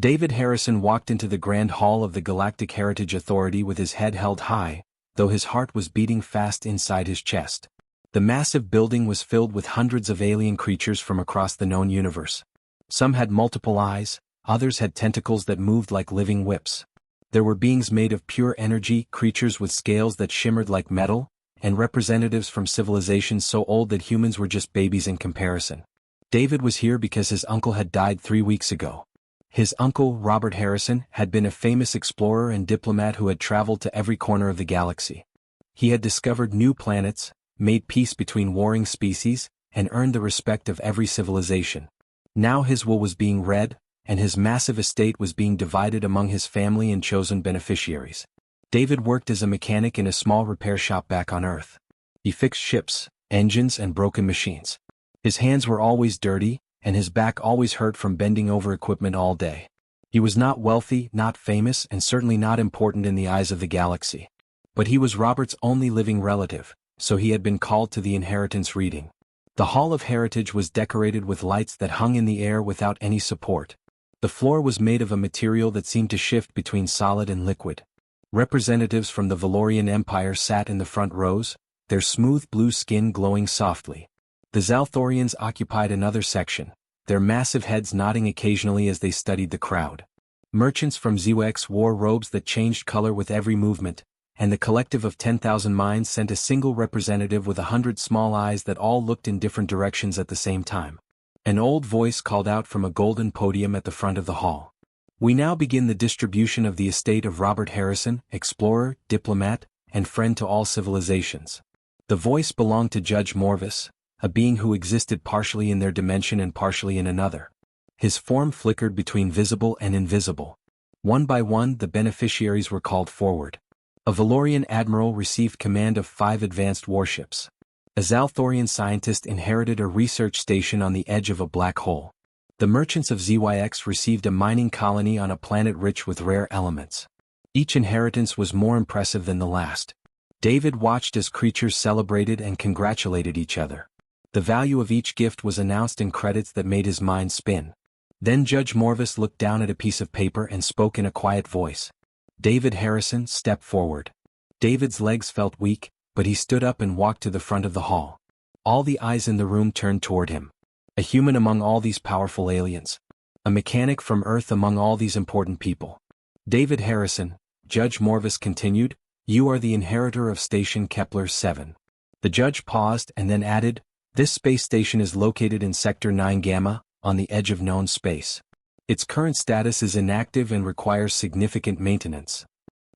David Harrison walked into the grand hall of the Galactic Heritage Authority with his head held high, though his heart was beating fast inside his chest. The massive building was filled with hundreds of alien creatures from across the known universe. Some had multiple eyes, others had tentacles that moved like living whips. There were beings made of pure energy, creatures with scales that shimmered like metal, and representatives from civilizations so old that humans were just babies in comparison. David was here because his uncle had died 3 weeks ago. His uncle, Robert Harrison, had been a famous explorer and diplomat who had traveled to every corner of the galaxy. He had discovered new planets, made peace between warring species, and earned the respect of every civilization. Now his will was being read, and his massive estate was being divided among his family and chosen beneficiaries. David worked as a mechanic in a small repair shop back on Earth. He fixed ships, engines, and broken machines. His hands were always dirty, and his back always hurt from bending over equipment all day. He was not wealthy, not famous, and certainly not important in the eyes of the galaxy. But he was Robert's only living relative, so he had been called to the inheritance reading. The Hall of Heritage was decorated with lights that hung in the air without any support. The floor was made of a material that seemed to shift between solid and liquid. Representatives from the Valorian Empire sat in the front rows, their smooth blue skin glowing softly. The Zalthorians occupied another section, their massive heads nodding occasionally as they studied the crowd. Merchants from HFY wore robes that changed color with every movement, and the collective of 10,000 minds sent a single representative with 100 small eyes that all looked in different directions at the same time. An old voice called out from a golden podium at the front of the hall. We now begin the distribution of the estate of Robert Harrison, explorer, diplomat, and friend to all civilizations. The voice belonged to Judge Morvis, a being who existed partially in their dimension and partially in another. His form flickered between visible and invisible. One by one, the beneficiaries were called forward. A Valorian admiral received command of 5 advanced warships. A Zalthorian scientist inherited a research station on the edge of a black hole. The merchants of ZYX received a mining colony on a planet rich with rare elements. Each inheritance was more impressive than the last. David watched as creatures celebrated and congratulated each other. The value of each gift was announced in credits that made his mind spin. Then Judge Morvis looked down at a piece of paper and spoke in a quiet voice. David Harrison, step forward. David's legs felt weak, but he stood up and walked to the front of the hall. All the eyes in the room turned toward him. A human among all these powerful aliens. A mechanic from Earth among all these important people. David Harrison, Judge Morvis continued, you are the inheritor of Station Kepler 7. The judge paused and then added, this space station is located in Sector 9 Gamma, on the edge of known space. Its current status is inactive and requires significant maintenance.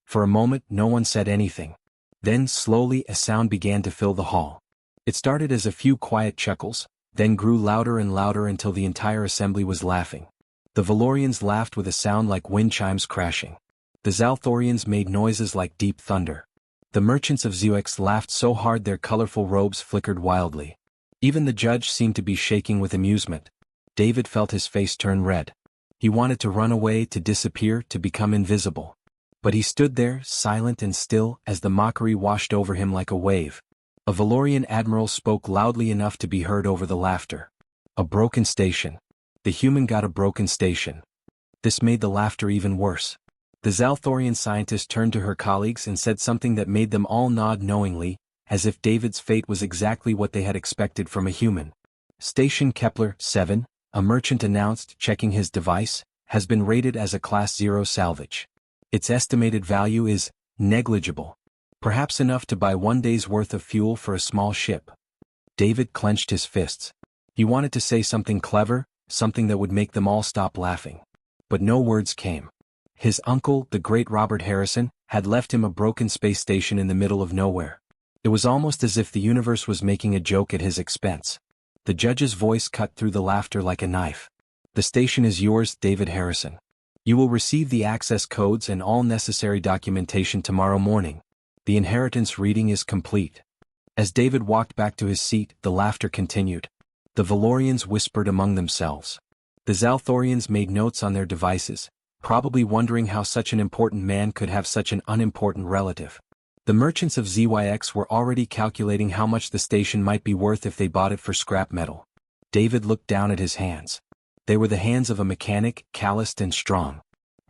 For a moment, no one said anything. Then, slowly, a sound began to fill the hall. It started as a few quiet chuckles, then grew louder and louder until the entire assembly was laughing. The Valorians laughed with a sound like wind chimes crashing. The Zalthorians made noises like deep thunder. The merchants of ZYX laughed so hard their colorful robes flickered wildly. Even the judge seemed to be shaking with amusement. David felt his face turn red. He wanted to run away, to disappear, to become invisible. But he stood there, silent and still, as the mockery washed over him like a wave. A Valorian admiral spoke loudly enough to be heard over the laughter. A broken station. The human got a broken station. This made the laughter even worse. The Zalthorian scientist turned to her colleagues and said something that made them all nod knowingly, as if David's fate was exactly what they had expected from a human. Station Kepler 7, a merchant announced, checking his device, has been rated as a Class 0 salvage. Its estimated value is negligible. Perhaps enough to buy 1 day's worth of fuel for a small ship. David clenched his fists. He wanted to say something clever, something that would make them all stop laughing. But no words came. His uncle, the great Robert Harrison, had left him a broken space station in the middle of nowhere. It was almost as if the universe was making a joke at his expense. The judge's voice cut through the laughter like a knife. The station is yours, David Harrison. You will receive the access codes and all necessary documentation tomorrow morning. The inheritance reading is complete. As David walked back to his seat, the laughter continued. The Valorians whispered among themselves. The Zalthorians made notes on their devices, probably wondering how such an important man could have such an unimportant relative. The merchants of ZYX were already calculating how much the station might be worth if they bought it for scrap metal. David looked down at his hands. They were the hands of a mechanic, calloused and strong.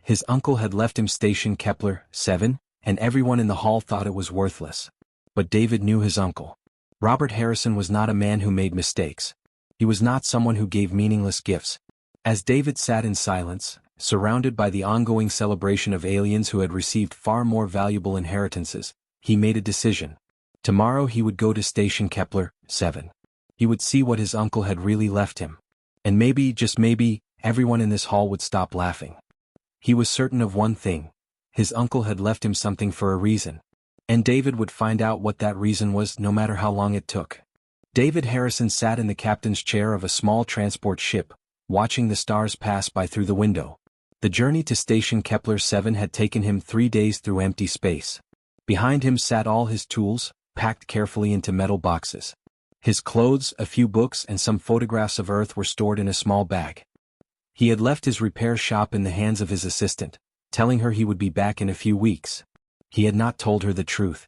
His uncle had left him Station Kepler 7, and everyone in the hall thought it was worthless. But David knew his uncle. Robert Harrison was not a man who made mistakes. He was not someone who gave meaningless gifts. As David sat in silence, surrounded by the ongoing celebration of aliens who had received far more valuable inheritances, he made a decision. Tomorrow he would go to Station Kepler 7. He would see what his uncle had really left him. And maybe, just maybe, everyone in this hall would stop laughing. He was certain of one thing. His uncle had left him something for a reason. And David would find out what that reason was, no matter how long it took. David Harrison sat in the captain's chair of a small transport ship, watching the stars pass by through the window. The journey to Station Kepler 7 had taken him 3 days through empty space. Behind him sat all his tools, packed carefully into metal boxes. His clothes, a few books and some photographs of Earth were stored in a small bag. He had left his repair shop in the hands of his assistant, telling her he would be back in a few weeks. He had not told her the truth.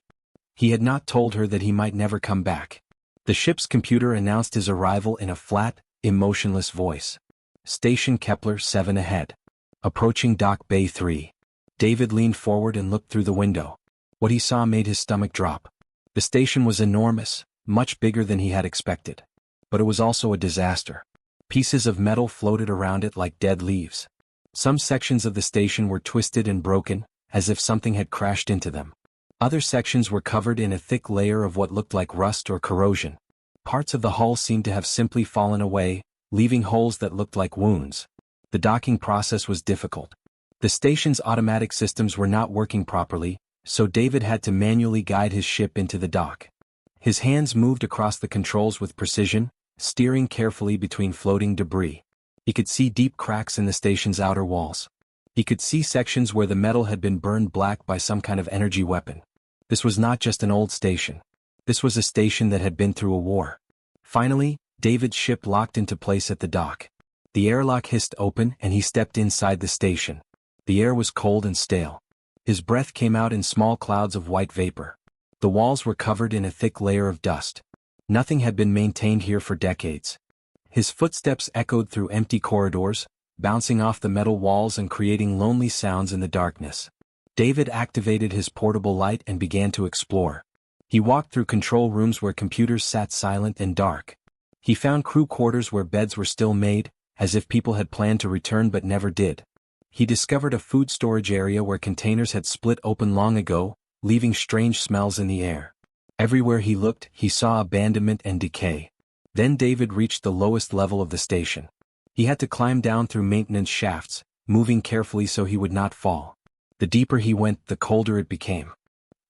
He had not told her that he might never come back. The ship's computer announced his arrival in a flat, emotionless voice. Station Kepler 7 ahead. Approaching Dock Bay 3. David leaned forward and looked through the window. What he saw made his stomach drop. The station was enormous, much bigger than he had expected. But it was also a disaster. Pieces of metal floated around it like dead leaves. Some sections of the station were twisted and broken, as if something had crashed into them. Other sections were covered in a thick layer of what looked like rust or corrosion. Parts of the hull seemed to have simply fallen away, leaving holes that looked like wounds. The docking process was difficult. The station's automatic systems were not working properly, so David had to manually guide his ship into the dock. His hands moved across the controls with precision, steering carefully between floating debris. He could see deep cracks in the station's outer walls. He could see sections where the metal had been burned black by some kind of energy weapon. This was not just an old station. This was a station that had been through a war. Finally, David's ship locked into place at the dock. The airlock hissed open and he stepped inside the station. The air was cold and stale. His breath came out in small clouds of white vapor. The walls were covered in a thick layer of dust. Nothing had been maintained here for decades. His footsteps echoed through empty corridors, bouncing off the metal walls and creating lonely sounds in the darkness. David activated his portable light and began to explore. He walked through control rooms where computers sat silent and dark. He found crew quarters where beds were still made, as if people had planned to return but never did. He discovered a food storage area where containers had split open long ago, leaving strange smells in the air. Everywhere he looked, he saw abandonment and decay. Then David reached the lowest level of the station. He had to climb down through maintenance shafts, moving carefully so he would not fall. The deeper he went, the colder it became.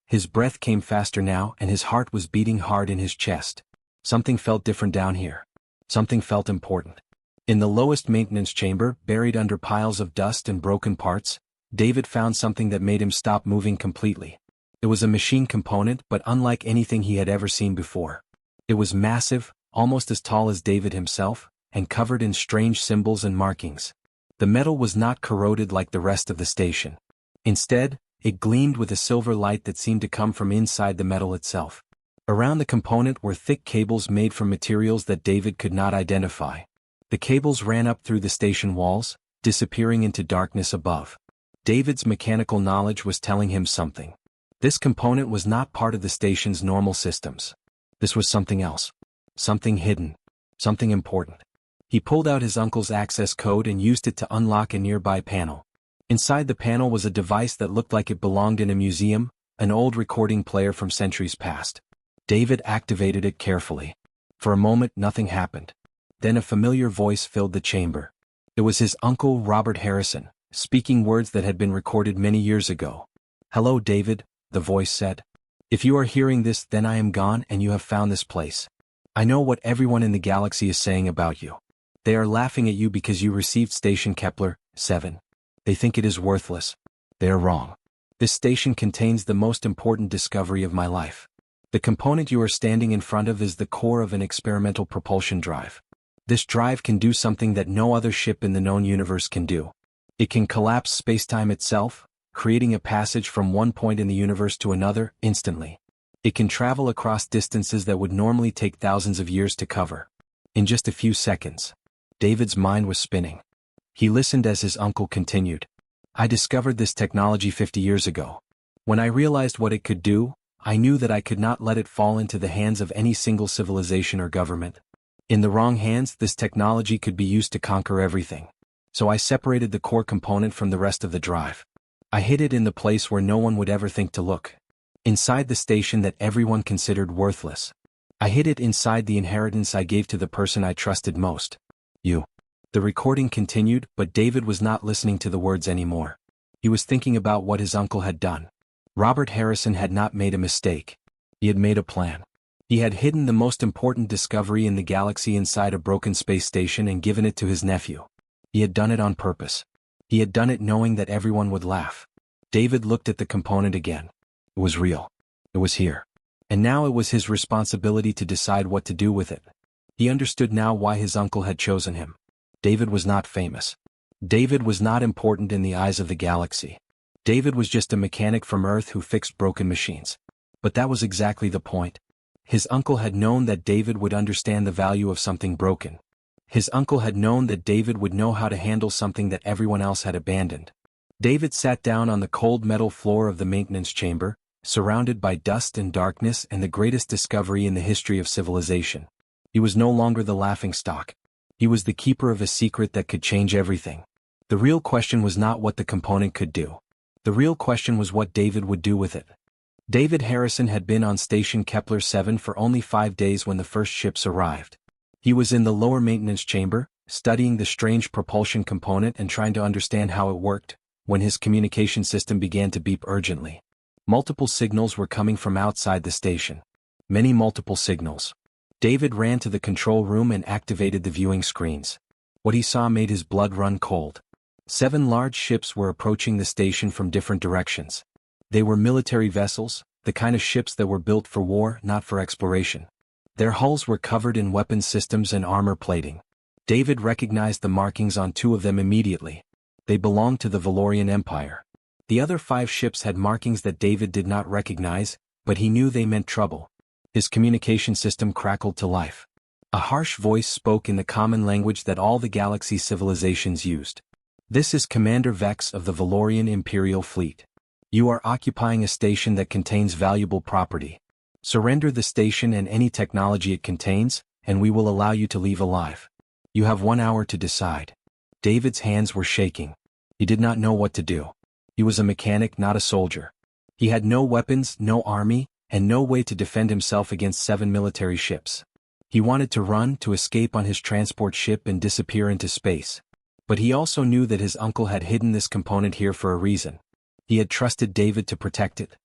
His breath came faster now and his heart was beating hard in his chest. Something felt different down here. Something felt important. In the lowest maintenance chamber, buried under piles of dust and broken parts, David found something that made him stop moving completely. It was a machine component, but unlike anything he had ever seen before. It was massive, almost as tall as David himself, and covered in strange symbols and markings. The metal was not corroded like the rest of the station. Instead, it gleamed with a silver light that seemed to come from inside the metal itself. Around the component were thick cables made from materials that David could not identify. The cables ran up through the station walls, disappearing into darkness above. David's mechanical knowledge was telling him something. This component was not part of the station's normal systems. This was something else. Something hidden. Something important. He pulled out his uncle's access code and used it to unlock a nearby panel. Inside the panel was a device that looked like it belonged in a museum, an old recording player from centuries past. David activated it carefully. For a moment nothing happened. Then a familiar voice filled the chamber. It was his uncle Robert Harrison, speaking words that had been recorded many years ago. "Hello, David," the voice said. "If you are hearing this, then I am gone and you have found this place. I know what everyone in the galaxy is saying about you. They are laughing at you because you received Station Kepler 7. They think it is worthless. They are wrong. This station contains the most important discovery of my life. The component you are standing in front of is the core of an experimental propulsion drive. This drive can do something that no other ship in the known universe can do. It can collapse space-time itself, creating a passage from one point in the universe to another instantly. It can travel across distances that would normally take thousands of years to cover. In just a few seconds. David's mind was spinning. He listened as his uncle continued. I discovered this technology 50 years ago. When I realized what it could do, I knew that I could not let it fall into the hands of any single civilization or government. In the wrong hands, this technology could be used to conquer everything. So I separated the core component from the rest of the drive. I hid it in the place where no one would ever think to look. Inside the station that everyone considered worthless. I hid it inside the inheritance I gave to the person I trusted most. You. The recording continued, but David was not listening to the words anymore. He was thinking about what his uncle had done. Robert Harrison had not made a mistake. He had made a plan. He had hidden the most important discovery in the galaxy inside a broken space station and given it to his nephew. He had done it on purpose. He had done it knowing that everyone would laugh. David looked at the component again. It was real. It was here. And now it was his responsibility to decide what to do with it. He understood now why his uncle had chosen him. David was not famous. David was not important in the eyes of the galaxy. David was just a mechanic from Earth who fixed broken machines. But that was exactly the point. His uncle had known that David would understand the value of something broken. His uncle had known that David would know how to handle something that everyone else had abandoned. David sat down on the cold metal floor of the maintenance chamber, surrounded by dust and darkness and the greatest discovery in the history of civilization. He was no longer the laughingstock. He was the keeper of a secret that could change everything. The real question was not what the component could do. The real question was what David would do with it. David Harrison had been on Station Kepler 7 for only 5 days when the first ships arrived. He was in the lower maintenance chamber, studying the strange propulsion component and trying to understand how it worked, when his communication system began to beep urgently. Multiple signals were coming from outside the station. Many multiple signals. David ran to the control room and activated the viewing screens. What he saw made his blood run cold. 7 large ships were approaching the station from different directions. They were military vessels, the kind of ships that were built for war, not for exploration. Their hulls were covered in weapon systems and armor plating. David recognized the markings on 2 of them immediately. They belonged to the Valorian Empire. The other 5 ships had markings that David did not recognize, but he knew they meant trouble. His communication system crackled to life. A harsh voice spoke in the common language that all the galaxy civilizations used. This is Commander Vex of the Valorian Imperial Fleet. You are occupying a station that contains valuable property. Surrender the station and any technology it contains, and we will allow you to leave alive. You have 1 hour to decide. David's hands were shaking. He did not know what to do. He was a mechanic, not a soldier. He had no weapons, no army, and no way to defend himself against 7 military ships. He wanted to run, to escape on his transport ship and disappear into space. But he also knew that his uncle had hidden this component here for a reason. He had trusted David to protect it.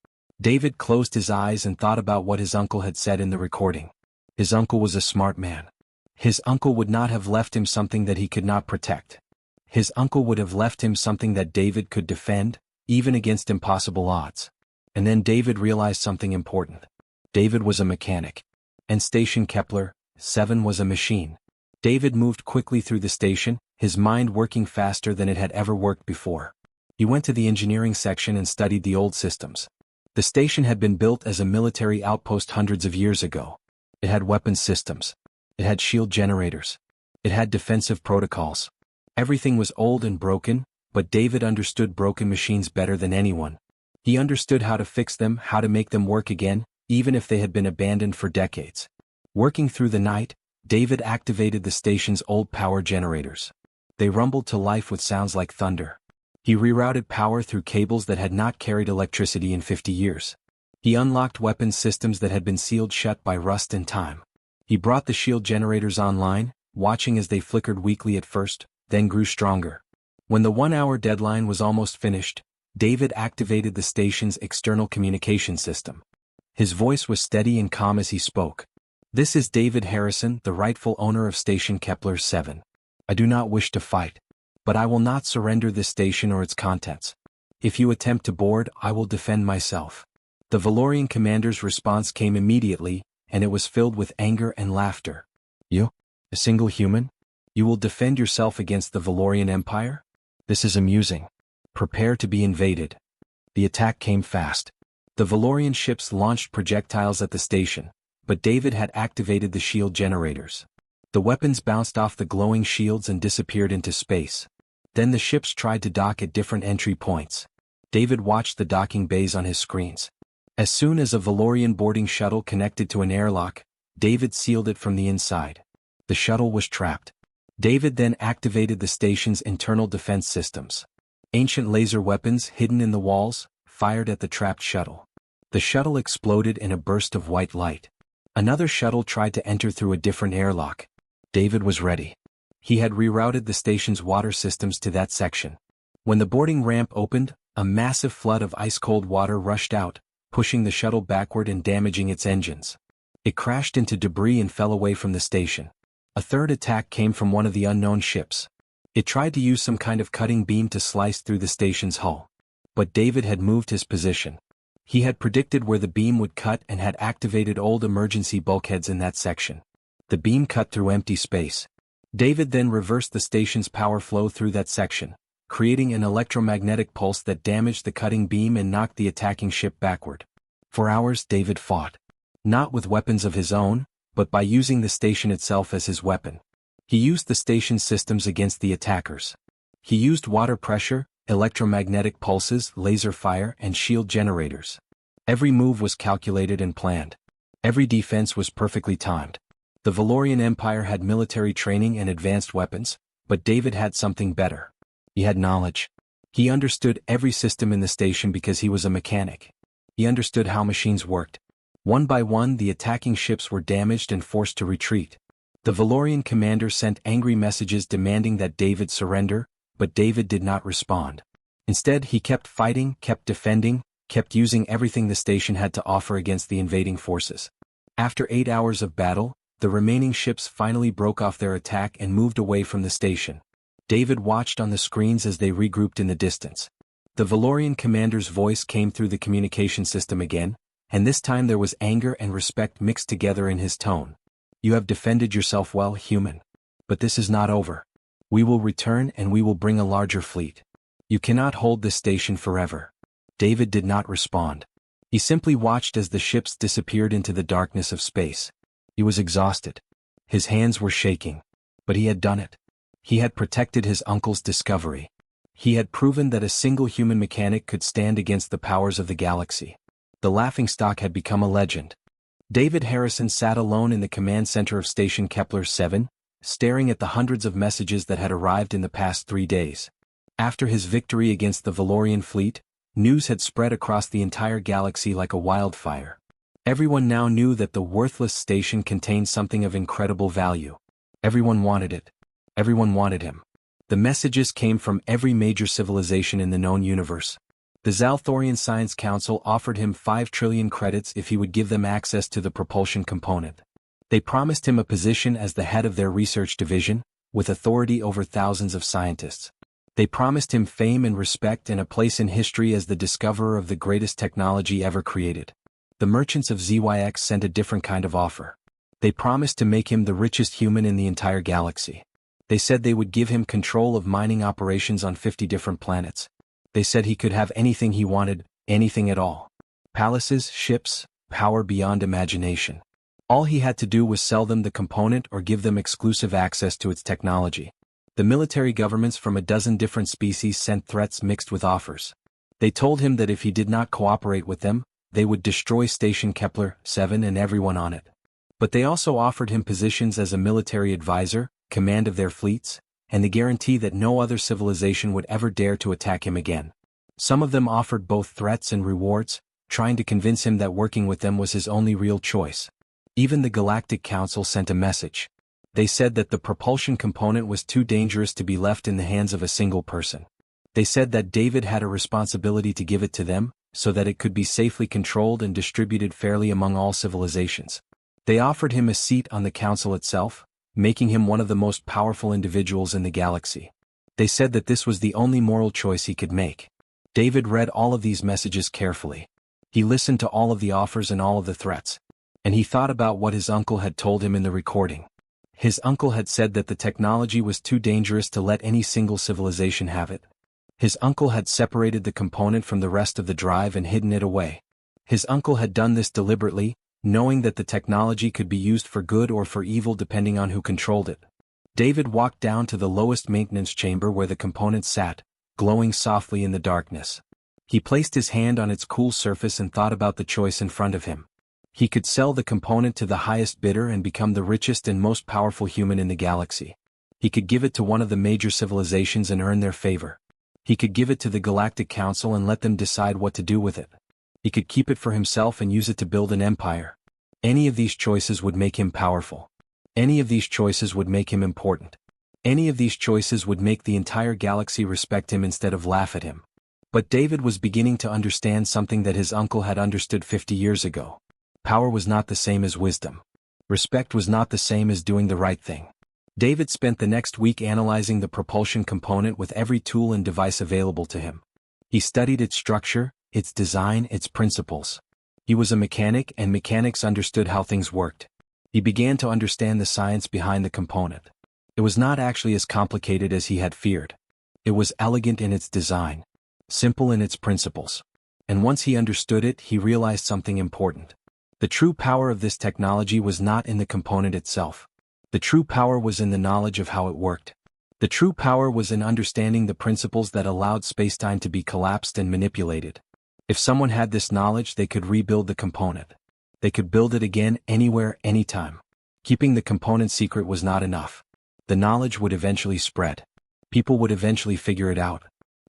David closed his eyes and thought about what his uncle had said in the recording. His uncle was a smart man. His uncle would not have left him something that he could not protect. His uncle would have left him something that David could defend, even against impossible odds. And then David realized something important. David was a mechanic. And Station Kepler 7 was a machine. David moved quickly through the station, his mind working faster than it had ever worked before. He went to the engineering section and studied the old systems. The station had been built as a military outpost hundreds of years ago. It had weapons systems. It had shield generators. It had defensive protocols. Everything was old and broken, but David understood broken machines better than anyone. He understood how to fix them, how to make them work again, even if they had been abandoned for decades. Working through the night, David activated the station's old power generators. They rumbled to life with sounds like thunder. He rerouted power through cables that had not carried electricity in 50 years. He unlocked weapons systems that had been sealed shut by rust and time. He brought the shield generators online, watching as they flickered weakly at first, then grew stronger. When the 1-hour deadline was almost finished, David activated the station's external communication system. His voice was steady and calm as he spoke. This is David Harrison, the rightful owner of Station Kepler 7. I do not wish to fight. But I will not surrender this station or its contents. If you attempt to board, I will defend myself. The Valorian commander's response came immediately, and it was filled with anger and laughter. You? A single human? You will defend yourself against the Valorian Empire? This is amusing. Prepare to be invaded. The attack came fast. The Valorian ships launched projectiles at the station, but David had activated the shield generators. The weapons bounced off the glowing shields and disappeared into space. Then the ships tried to dock at different entry points. David watched the docking bays on his screens. As soon as a Valorian boarding shuttle connected to an airlock, David sealed it from the inside. The shuttle was trapped. David then activated the station's internal defense systems. Ancient laser weapons hidden in the walls fired at the trapped shuttle. The shuttle exploded in a burst of white light. Another shuttle tried to enter through a different airlock. David was ready. He had rerouted the station's water systems to that section. When the boarding ramp opened, a massive flood of ice-cold water rushed out, pushing the shuttle backward and damaging its engines. It crashed into debris and fell away from the station. A third attack came from one of the unknown ships. It tried to use some kind of cutting beam to slice through the station's hull. But David had moved his position. He had predicted where the beam would cut and had activated old emergency bulkheads in that section. The beam cut through empty space. David then reversed the station's power flow through that section, creating an electromagnetic pulse that damaged the cutting beam and knocked the attacking ship backward. For hours David fought. Not with weapons of his own, but by using the station itself as his weapon. He used the station's systems against the attackers. He used water pressure, electromagnetic pulses, laser fire, and shield generators. Every move was calculated and planned. Every defense was perfectly timed. The Valorian Empire had military training and advanced weapons, but David had something better. He had knowledge. He understood every system in the station because he was a mechanic. He understood how machines worked. One by one the attacking ships were damaged and forced to retreat. The Valorian commander sent angry messages demanding that David surrender, but David did not respond. Instead he kept fighting, kept defending, kept using everything the station had to offer against the invading forces. After 8 hours of battle, the remaining ships finally broke off their attack and moved away from the station. David watched on the screens as they regrouped in the distance. The Valorian commander's voice came through the communication system again, and this time there was anger and respect mixed together in his tone. You have defended yourself well, human. But this is not over. We will return and we will bring a larger fleet. You cannot hold this station forever. David did not respond. He simply watched as the ships disappeared into the darkness of space. He was exhausted. His hands were shaking. But he had done it. He had protected his uncle's discovery. He had proven that a single human mechanic could stand against the powers of the galaxy. The laughingstock had become a legend. David Harrison sat alone in the command center of Station Kepler 7, staring at the hundreds of messages that had arrived in the past 3 days. After his victory against the Valorian fleet, news had spread across the entire galaxy like a wildfire. Everyone now knew that the worthless station contained something of incredible value. Everyone wanted it. Everyone wanted him. The messages came from every major civilization in the known universe. The Zalthorian Science Council offered him 5 trillion credits if he would give them access to the propulsion component. They promised him a position as the head of their research division, with authority over thousands of scientists. They promised him fame and respect and a place in history as the discoverer of the greatest technology ever created. The merchants of ZYX sent a different kind of offer. They promised to make him the richest human in the entire galaxy. They said they would give him control of mining operations on 50 different planets. They said he could have anything he wanted, anything at all. Palaces, ships, power beyond imagination. All he had to do was sell them the component or give them exclusive access to its technology. The military governments from a dozen different species sent threats mixed with offers. They told him that if he did not cooperate with them, they would destroy Station Kepler 7 and everyone on it. But they also offered him positions as a military advisor, command of their fleets, and the guarantee that no other civilization would ever dare to attack him again. Some of them offered both threats and rewards, trying to convince him that working with them was his only real choice. Even the Galactic Council sent a message. They said that the propulsion component was too dangerous to be left in the hands of a single person. They said that David had a responsibility to give it to them, so that it could be safely controlled and distributed fairly among all civilizations. They offered him a seat on the council itself, making him one of the most powerful individuals in the galaxy. They said that this was the only moral choice he could make. David read all of these messages carefully. He listened to all of the offers and all of the threats. And he thought about what his uncle had told him in the recording. His uncle had said that the technology was too dangerous to let any single civilization have it. His uncle had separated the component from the rest of the drive and hidden it away. His uncle had done this deliberately, knowing that the technology could be used for good or for evil depending on who controlled it. David walked down to the lowest maintenance chamber where the component sat, glowing softly in the darkness. He placed his hand on its cool surface and thought about the choice in front of him. He could sell the component to the highest bidder and become the richest and most powerful human in the galaxy. He could give it to one of the major civilizations and earn their favor. He could give it to the Galactic Council and let them decide what to do with it. He could keep it for himself and use it to build an empire. Any of these choices would make him powerful. Any of these choices would make him important. Any of these choices would make the entire galaxy respect him instead of laugh at him. But David was beginning to understand something that his uncle had understood 50 years ago. Power was not the same as wisdom. Respect was not the same as doing the right thing. David spent the next week analyzing the propulsion component with every tool and device available to him. He studied its structure, its design, its principles. He was a mechanic, and mechanics understood how things worked. He began to understand the science behind the component. It was not actually as complicated as he had feared. It was elegant in its design, simple in its principles. And once he understood it, he realized something important. The true power of this technology was not in the component itself. The true power was in the knowledge of how it worked. The true power was in understanding the principles that allowed spacetime to be collapsed and manipulated. If someone had this knowledge, they could rebuild the component. They could build it again, anywhere, anytime. Keeping the component secret was not enough. The knowledge would eventually spread. People would eventually figure it out.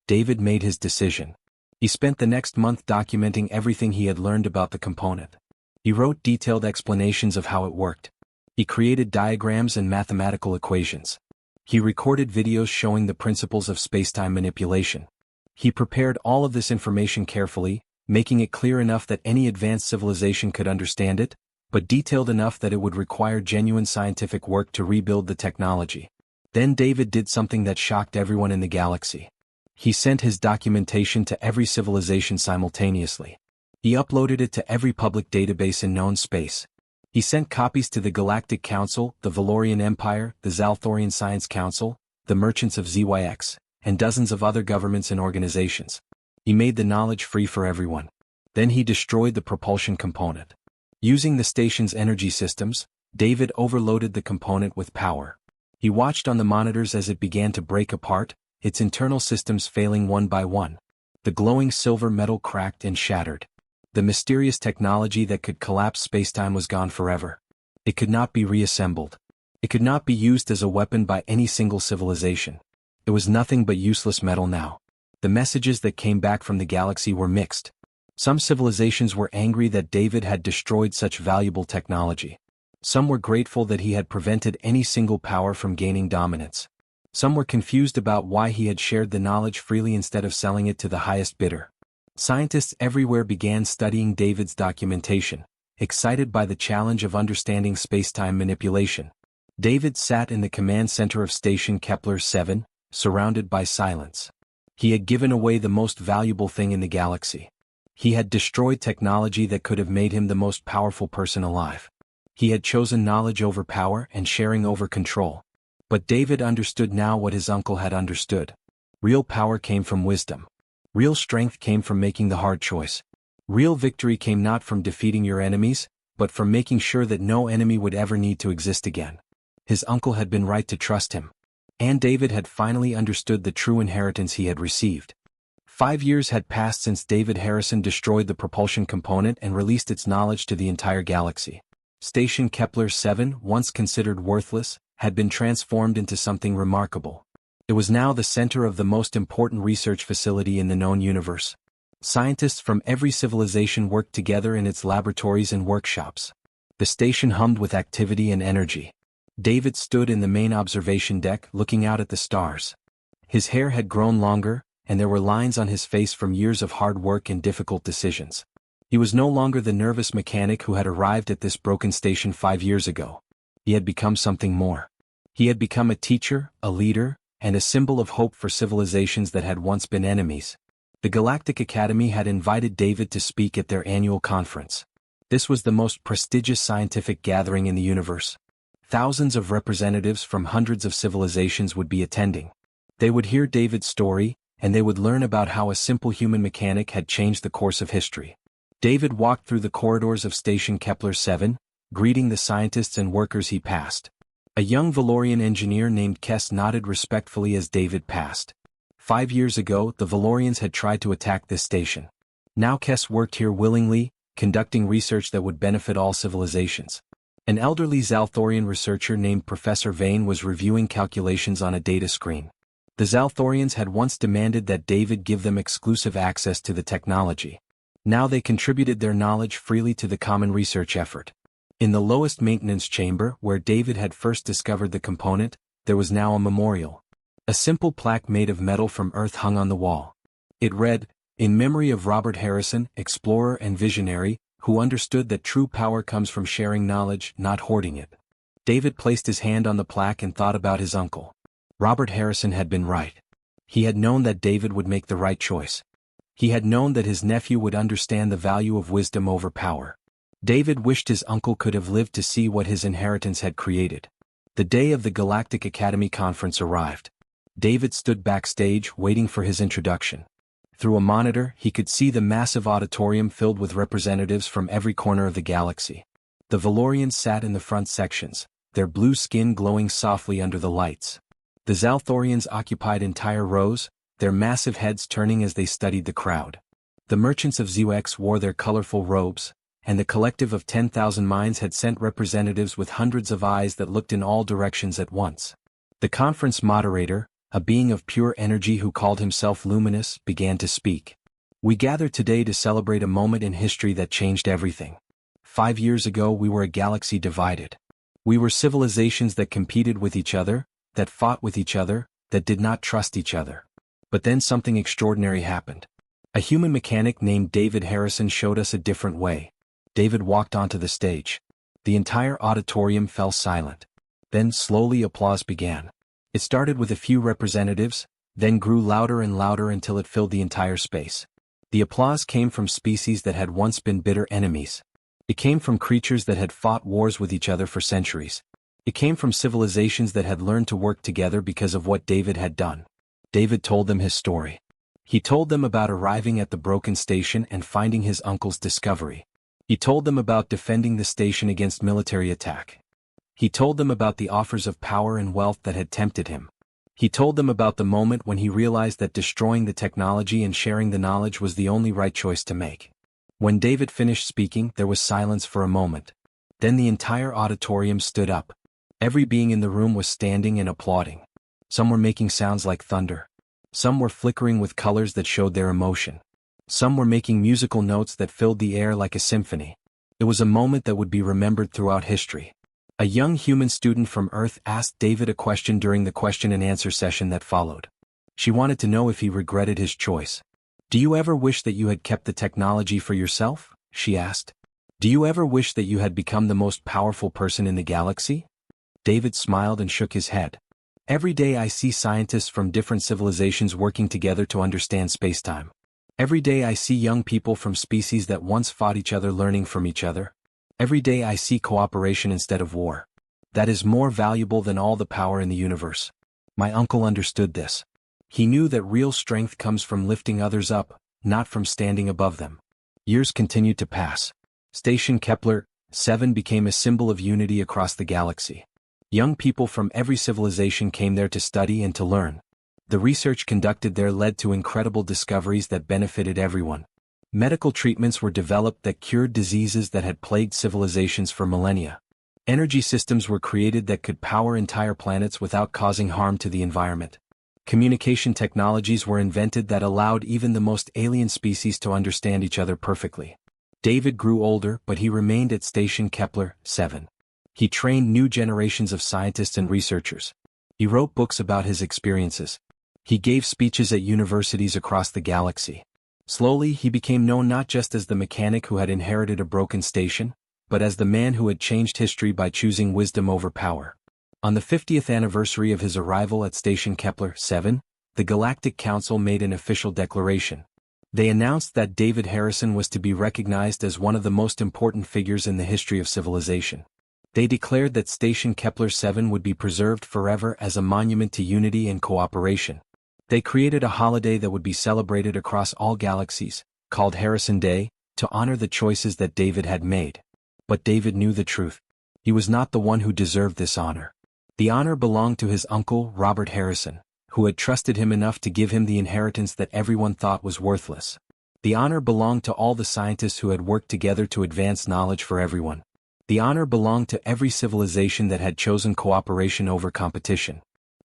David made his decision. He spent the next month documenting everything he had learned about the component. He wrote detailed explanations of how it worked. He created diagrams and mathematical equations. He recorded videos showing the principles of spacetime manipulation. He prepared all of this information carefully, making it clear enough that any advanced civilization could understand it, but detailed enough that it would require genuine scientific work to rebuild the technology. Then David did something that shocked everyone in the galaxy. He sent his documentation to every civilization simultaneously. He uploaded it to every public database in known space. He sent copies to the Galactic Council, the Valorian Empire, the Zalthorian Science Council, the Merchants of ZYX, and dozens of other governments and organizations. He made the knowledge free for everyone. Then he destroyed the propulsion component. Using the station's energy systems, David overloaded the component with power. He watched on the monitors as it began to break apart, its internal systems failing one by one. The glowing silver metal cracked and shattered. The mysterious technology that could collapse spacetime was gone forever. It could not be reassembled. It could not be used as a weapon by any single civilization. It was nothing but useless metal now. The messages that came back from the galaxy were mixed. Some civilizations were angry that David had destroyed such valuable technology. Some were grateful that he had prevented any single power from gaining dominance. Some were confused about why he had shared the knowledge freely instead of selling it to the highest bidder. Scientists everywhere began studying David's documentation, excited by the challenge of understanding spacetime manipulation. David sat in the command center of Station Kepler 7, surrounded by silence. He had given away the most valuable thing in the galaxy. He had destroyed technology that could have made him the most powerful person alive. He had chosen knowledge over power and sharing over control. But David understood now what his uncle had understood. Real power came from wisdom. Real strength came from making the hard choice. Real victory came not from defeating your enemies, but from making sure that no enemy would ever need to exist again. His uncle had been right to trust him. And David had finally understood the true inheritance he had received. 5 years had passed since David Harrison destroyed the propulsion component and released its knowledge to the entire galaxy. Station Kepler 7, once considered worthless, had been transformed into something remarkable. It was now the center of the most important research facility in the known universe. Scientists from every civilization worked together in its laboratories and workshops. The station hummed with activity and energy. David stood in the main observation deck looking out at the stars. His hair had grown longer, and there were lines on his face from years of hard work and difficult decisions. He was no longer the nervous mechanic who had arrived at this broken station 5 years ago. He had become something more. He had become a teacher, a leader, and a symbol of hope for civilizations that had once been enemies. The Galactic Academy had invited David to speak at their annual conference. This was the most prestigious scientific gathering in the universe. Thousands of representatives from hundreds of civilizations would be attending. They would hear David's story, and they would learn about how a simple human mechanic had changed the course of history. David walked through the corridors of Station Kepler 7, greeting the scientists and workers he passed. A young Valorian engineer named Kess nodded respectfully as David passed. 5 years ago, the Valorians had tried to attack this station. Now Kess worked here willingly, conducting research that would benefit all civilizations. An elderly Zalthorian researcher named Professor Vane was reviewing calculations on a data screen. The Zalthorians had once demanded that David give them exclusive access to the technology. Now they contributed their knowledge freely to the common research effort. In the lowest maintenance chamber, where David had first discovered the component, there was now a memorial. A simple plaque made of metal from Earth hung on the wall. It read, "In memory of Robert Harrison, explorer and visionary, who understood that true power comes from sharing knowledge, not hoarding it." David placed his hand on the plaque and thought about his uncle. Robert Harrison had been right. He had known that David would make the right choice. He had known that his nephew would understand the value of wisdom over power. David wished his uncle could have lived to see what his inheritance had created. The day of the Galactic Academy conference arrived. David stood backstage waiting for his introduction. Through a monitor, he could see the massive auditorium filled with representatives from every corner of the galaxy. The Valorians sat in the front sections, their blue skin glowing softly under the lights. The Zalthorians occupied entire rows, their massive heads turning as they studied the crowd. The merchants of ZUX wore their colorful robes, and the collective of 10,000 minds had sent representatives with hundreds of eyes that looked in all directions at once. The conference moderator, a being of pure energy who called himself Luminous, began to speak. "We gather today to celebrate a moment in history that changed everything. 5 years ago we were a galaxy divided. We were civilizations that competed with each other, that fought with each other, that did not trust each other. But then something extraordinary happened. A human mechanic named David Harrison showed us a different way." David walked onto the stage. The entire auditorium fell silent. Then slowly applause began. It started with a few representatives, then grew louder and louder until it filled the entire space. The applause came from species that had once been bitter enemies. It came from creatures that had fought wars with each other for centuries. It came from civilizations that had learned to work together because of what David had done. David told them his story. He told them about arriving at the broken station and finding his uncle's discovery. He told them about defending the station against military attack. He told them about the offers of power and wealth that had tempted him. He told them about the moment when he realized that destroying the technology and sharing the knowledge was the only right choice to make. When David finished speaking, there was silence for a moment. Then the entire auditorium stood up. Every being in the room was standing and applauding. Some were making sounds like thunder. Some were flickering with colors that showed their emotion. Some were making musical notes that filled the air like a symphony. It was a moment that would be remembered throughout history. A young human student from Earth asked David a question during the question and answer session that followed. She wanted to know if he regretted his choice. "Do you ever wish that you had kept the technology for yourself?" she asked. "Do you ever wish that you had become the most powerful person in the galaxy?" David smiled and shook his head. "Every day I see scientists from different civilizations working together to understand spacetime. Every day I see young people from species that once fought each other learning from each other. Every day I see cooperation instead of war. That is more valuable than all the power in the universe." My uncle understood this. He knew that real strength comes from lifting others up, not from standing above them. Years continued to pass. Station Kepler 7 became a symbol of unity across the galaxy. Young people from every civilization came there to study and to learn. The research conducted there led to incredible discoveries that benefited everyone. Medical treatments were developed that cured diseases that had plagued civilizations for millennia. Energy systems were created that could power entire planets without causing harm to the environment. Communication technologies were invented that allowed even the most alien species to understand each other perfectly. David grew older, but he remained at Station Kepler 7. He trained new generations of scientists and researchers. He wrote books about his experiences. He gave speeches at universities across the galaxy. Slowly he became known not just as the mechanic who had inherited a broken station, but as the man who had changed history by choosing wisdom over power. On the 50th anniversary of his arrival at Station Kepler 7, the Galactic Council made an official declaration. They announced that David Harrison was to be recognized as one of the most important figures in the history of civilization. They declared that Station Kepler 7 would be preserved forever as a monument to unity and cooperation. They created a holiday that would be celebrated across all galaxies, called Harrison Day, to honor the choices that David had made. But David knew the truth. He was not the one who deserved this honor. The honor belonged to his uncle, Robert Harrison, who had trusted him enough to give him the inheritance that everyone thought was worthless. The honor belonged to all the scientists who had worked together to advance knowledge for everyone. The honor belonged to every civilization that had chosen cooperation over competition.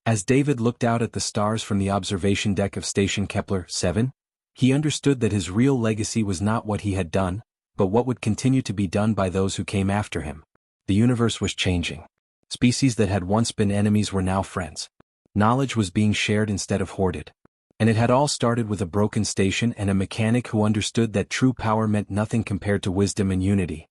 As David looked out at the stars from the observation deck of Station Kepler 7, he understood that his real legacy was not what he had done, but what would continue to be done by those who came after him. The universe was changing. Species that had once been enemies were now friends. Knowledge was being shared instead of hoarded. And it had all started with a broken station and a mechanic who understood that true power meant nothing compared to wisdom and unity.